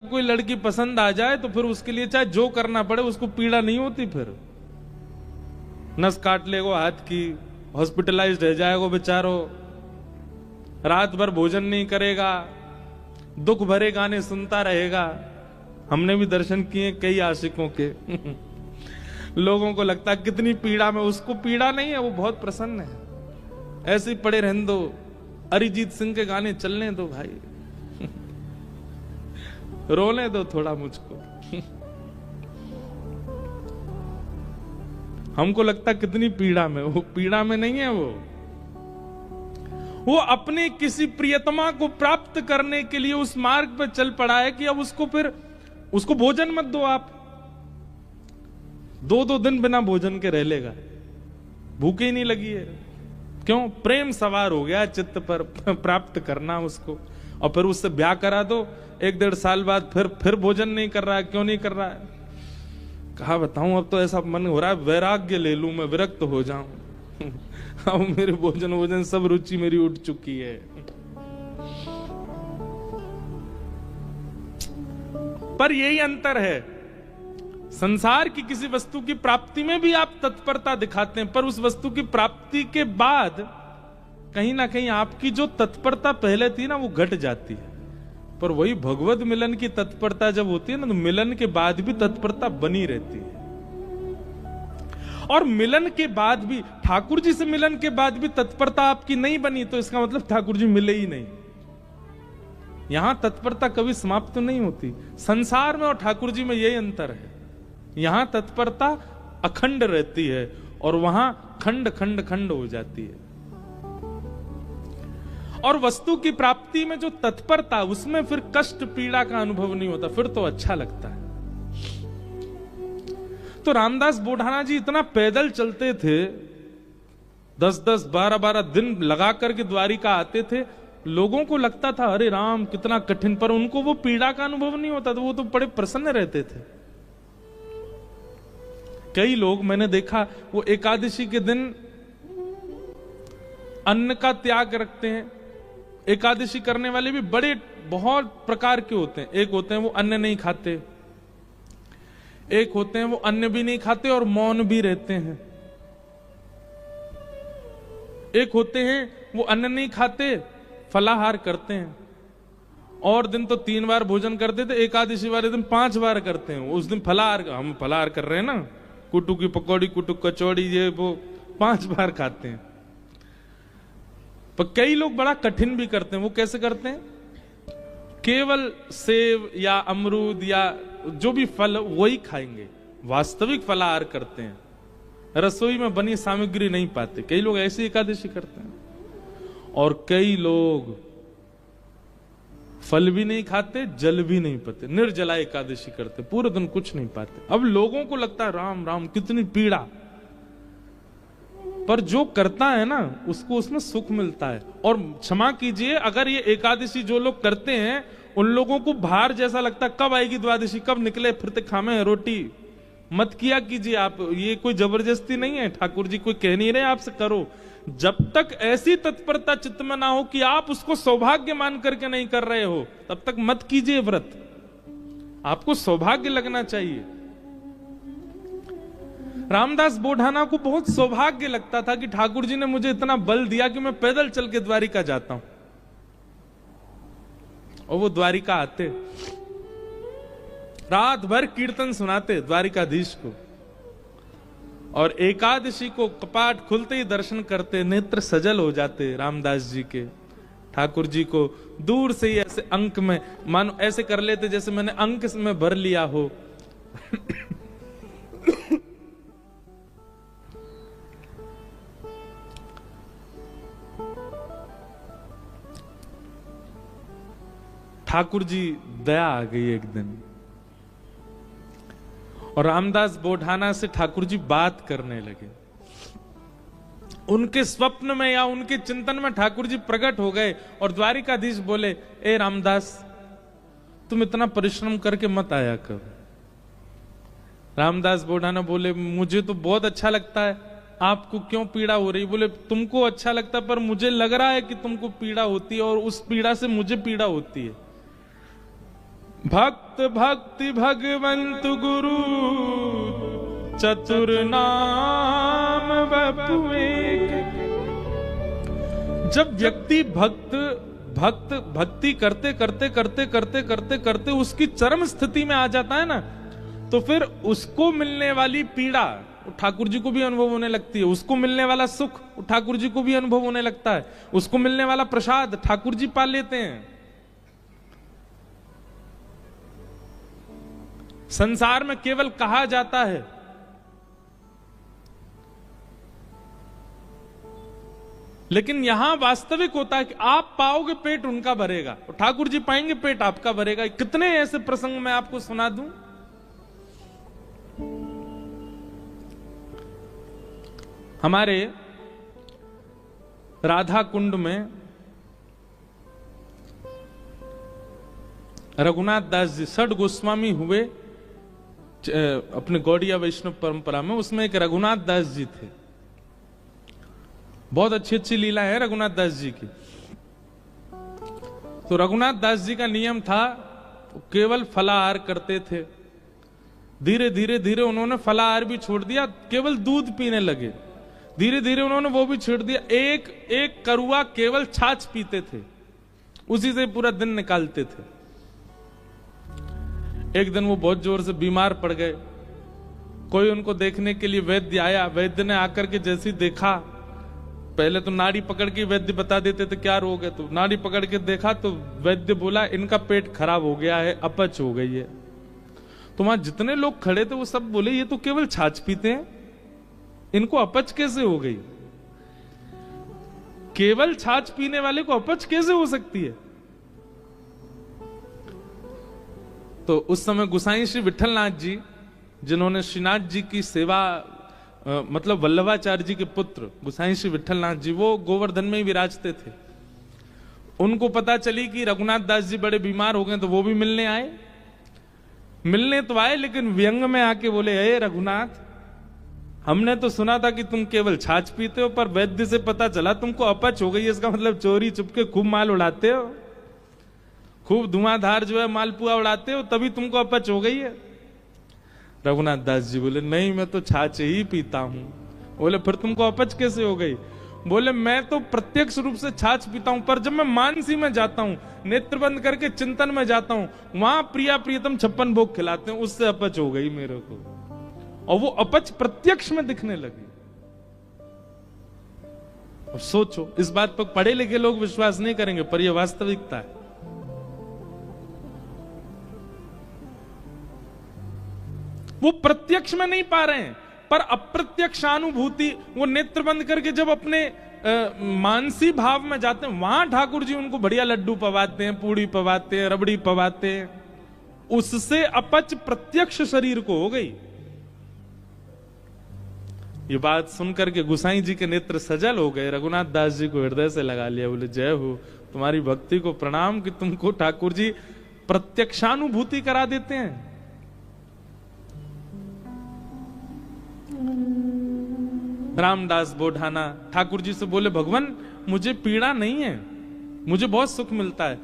कोई लड़की पसंद आ जाए तो फिर उसके लिए चाहे जो करना पड़े उसको पीड़ा नहीं होती। फिर नस काट लेगो हाथ की, हॉस्पिटलाइज्ड रह जाएगा बेचारो, रात भर भोजन नहीं करेगा, दुख भरे गाने सुनता रहेगा। हमने भी दर्शन किए कई आशिकों के लोगों को लगता है कितनी पीड़ा में, उसको पीड़ा नहीं है, वो बहुत प्रसन्न है। ऐसे ही पड़े रहने दो, अरिजीत सिंह के गाने चलने दो भाई रोने दो थोड़ा मुझको हमको लगता कितनी पीड़ा में, वो पीड़ा में नहीं है। वो अपने किसी प्रियतमा को प्राप्त करने के लिए उस मार्ग पर चल पड़ा है कि अब उसको भोजन मत दो। आप 2-2 दिन बिना भोजन के रह लेगा, भूखे ही नहीं लगी है। क्यों? प्रेम सवार हो गया चित्त पर, प्राप्त करना उसको। और फिर उससे ब्याह करा दो, 1-1.5 साल बाद फिर भोजन नहीं कर रहा है। क्यों नहीं कर रहा है? कहा बताऊं, अब तो ऐसा मन हो रहा है वैराग्य ले लूं, मैं विरक्त हो जाऊं अब मेरे भोजन सब रुचि मेरी उठ चुकी है। पर यही अंतर है, संसार की किसी वस्तु की प्राप्ति में भी आप तत्परता दिखाते हैं, पर उस वस्तु की प्राप्ति के बाद कहीं ना कहीं आपकी जो तत्परता पहले थी ना, वो घट जाती है। पर वही भगवत मिलन की तत्परता जब होती है ना, तो मिलन के बाद भी तत्परता बनी रहती है। और मिलन के बाद भी, ठाकुर जी से मिलन के बाद भी तत्परता आपकी नहीं बनी, तो इसका मतलब ठाकुर जी मिले ही नहीं। यहां तत्परता कभी समाप्त तो नहीं होती। संसार में और ठाकुर जी में यही अंतर है, यहां तत्परता अखंड रहती है और वहां खंड खंड खंड हो जाती है। और वस्तु की प्राप्ति में जो तत्परता, उसमें फिर कष्ट पीड़ा का अनुभव नहीं होता, फिर तो अच्छा लगता है। तो रामदास बोढ़ाना जी इतना पैदल चलते थे, 10-10 12-12 दिन लगा करके द्वारिका आते थे। लोगों को लगता था अरे राम कितना कठिन, पर उनको वो पीड़ा का अनुभव नहीं होता, तो वो तो बड़े प्रसन्न रहते थे। कई लोग मैंने देखा, वो एकादशी के दिन अन्न का त्याग रखते हैं। एकादशी करने वाले भी बड़े बहुत प्रकार के होते हैं। एक होते हैं वो अन्न नहीं खाते, एक होते हैं वो अन्न भी नहीं खाते और मौन भी रहते हैं। एक होते हैं वो अन्न नहीं खाते, फलाहार करते हैं। और दिन तो 3 बार भोजन करते थे, एकादशी वाले दिन 5 बार करते हैं। उस दिन फलाहार, हम फलाहार कर रहे हैं ना, कुटू की पकौड़ी, कुटू कचौड़ी, ये वो 5 बार खाते हैं। पर कई लोग बड़ा कठिन भी करते हैं। वो कैसे करते हैं? केवल सेब या अमरूद या जो भी फल वही खाएंगे, वास्तविक फलाहार करते हैं, रसोई में बनी सामग्री नहीं पाते। कई लोग ऐसी एकादशी करते हैं। और कई लोग फल भी नहीं खाते, जल भी नहीं पीते, निर्जला एकादशी करते, पूरे दिन कुछ नहीं पाते। अब लोगों को लगता है राम राम कितनी पीड़ा, पर जो करता है ना उसको उसमें सुख मिलता है। और क्षमा कीजिए, अगर ये एकादशी जो लोग करते हैं उन लोगों को भार जैसा लगता है, कब आएगी द्वादशी, कब निकले फिरते खामे रोटी, मत किया कीजिए आप। ये कोई जबरदस्ती नहीं है, ठाकुर जी कोई कह नहीं रहे आपसे करो। जब तक ऐसी तत्परता चित्त में ना हो कि आप उसको सौभाग्य मान करके नहीं कर रहे हो, तब तक मत कीजिए व्रत। आपको सौभाग्य लगना चाहिए। रामदास बोढ़ाना को बहुत सौभाग्य लगता था कि ठाकुर जी ने मुझे इतना बल दिया कि मैं पैदल चल के द्वारिका जाता हूं। और वो द्वारिका आते, रात भर कीर्तन सुनाते द्वारिकाधीश को, और एकादशी को कपाट खुलते ही दर्शन करते, नेत्र सजल हो जाते रामदास जी के। ठाकुर जी को दूर से ही ऐसे अंक में, मानो ऐसे कर लेते जैसे मैंने अंक में भर लिया हो ठाकुर जी दया आ गई एक दिन, और रामदास बोढ़ाना से ठाकुर जी बात करने लगे। उनके स्वप्न में या उनके चिंतन में ठाकुर जी प्रकट हो गए और द्वारिकाधीश बोले, ए रामदास तुम इतना परिश्रम करके मत आया करो। रामदास बोढ़ाना बोले, मुझे तो बहुत अच्छा लगता है, आपको क्यों पीड़ा हो रही? बोले, तुमको अच्छा लगता है, पर मुझे लग रहा है कि तुमको पीड़ा होती है और उस पीड़ा से मुझे पीड़ा होती है। भक्त भक्ति भगवंत गुरु चतुर नाम बपु एक। जब व्यक्ति भक्ति करते करते करते करते करते करते उसकी चरम स्थिति में आ जाता है ना, तो फिर उसको मिलने वाली पीड़ा ठाकुर जी को भी अनुभव होने लगती है, उसको मिलने वाला सुख ठाकुर जी को भी अनुभव होने लगता है, उसको मिलने वाला प्रसाद ठाकुर जी पा लेते हैं। संसार में केवल कहा जाता है, लेकिन यहां वास्तविक होता है कि आप पाओगे पेट उनका भरेगा और ठाकुर जी पाएंगे पेट आपका भरेगा। कितने ऐसे प्रसंग मैं आपको सुना दूं। हमारे राधा कुंड में रघुनाथ दास जी षड गोस्वामी हुए अपने गौड़िया वैष्णव परंपरा में, उसमें एक रघुनाथ दास जी थे। बहुत अच्छी अच्छी लीला है रघुनाथ दास जी की। तो रघुनाथ दास जी का नियम था केवल फलाहार करते थे। धीरे धीरे धीरे उन्होंने फलाहार भी छोड़ दिया, केवल दूध पीने लगे। धीरे धीरे उन्होंने वो भी छोड़ दिया, एक एक करुआ केवल छाछ पीते थे, उसी से पूरा दिन निकालते थे। एक दिन वो बहुत जोर से बीमार पड़ गए। कोई उनको देखने के लिए वैद्य आया। वैद्य ने आकर के जैसे देखा, पहले तो नाड़ी पकड़ के वैद्य बता देते थे क्या रोग है, तो नाड़ी पकड़ के देखा तो वैद्य बोला इनका पेट खराब हो गया है, अपच हो गई है। तो वहां जितने लोग खड़े थे वो सब बोले ये तो केवल छाछ पीते हैं, इनको अपच कैसे हो गई? केवल छाछ पीने वाले को अपच कैसे हो सकती है? तो उस समय गोसाई श्री विठलनाथ जी, जिन्होंने श्रीनाथ जी की सेवा मतलब वल्लभाचार्य जी के पुत्र गोसाई श्री विठलनाथ जी, वो गोवर्धन में ही विराजते थे। उनको पता चली कि रघुनाथ दास जी बड़े बीमार हो गए, तो वो भी मिलने आए। मिलने तो आए, लेकिन व्यंग में आके बोले हे रघुनाथ, हमने तो सुना था कि तुम केवल छाछ पीते हो, पर वैद्य से पता चला तुमको अपच हो गई है। इसका मतलब चोरी चुपके खूब माल उड़ाते हो, खूब धुआंधार जो है मालपुआ उड़ाते हो, तभी तुमको अपच हो गई है। रघुनाथ दास जी बोले नहीं, मैं तो छाछ ही पीता हूं। बोले फिर तुमको अपच कैसे हो गई? बोले मैं तो प्रत्यक्ष रूप से छाछ पीता हूं, पर जब मैं मानसी में जाता हूं, नेत्र बंद करके चिंतन में जाता हूं, वहां प्रिया प्रियतम 56 भोग खिलाते हैं, उससे अपच हो गई मेरे को। और वो अपच प्रत्यक्ष में दिखने लगी। अब सोचो, इस बात पर पढ़े लिखे लोग विश्वास नहीं करेंगे, पर यह वास्तविकता है। वो प्रत्यक्ष में नहीं पा रहे हैं, पर अप्रत्यक्षानुभूति, वो नेत्र बंद करके जब अपने मानसी भाव में जाते हैं, वहां ठाकुर जी उनको बढ़िया लड्डू पवाते हैं, पूड़ी पवाते हैं, रबड़ी पवाते हैं। उससे अपच प्रत्यक्ष शरीर को हो गई। ये बात सुनकर के गोसाई जी के नेत्र सजल हो गए। रघुनाथ दास जी को हृदय से लगा लिया। बोले जय हो, तुम्हारी भक्ति को प्रणाम कि तुमको ठाकुर जी प्रत्यक्षानुभूति करा देते हैं। रामदास बोढ़ाना ठाकुर जी से बोले भगवान मुझे पीड़ा नहीं है, मुझे बहुत सुख मिलता है,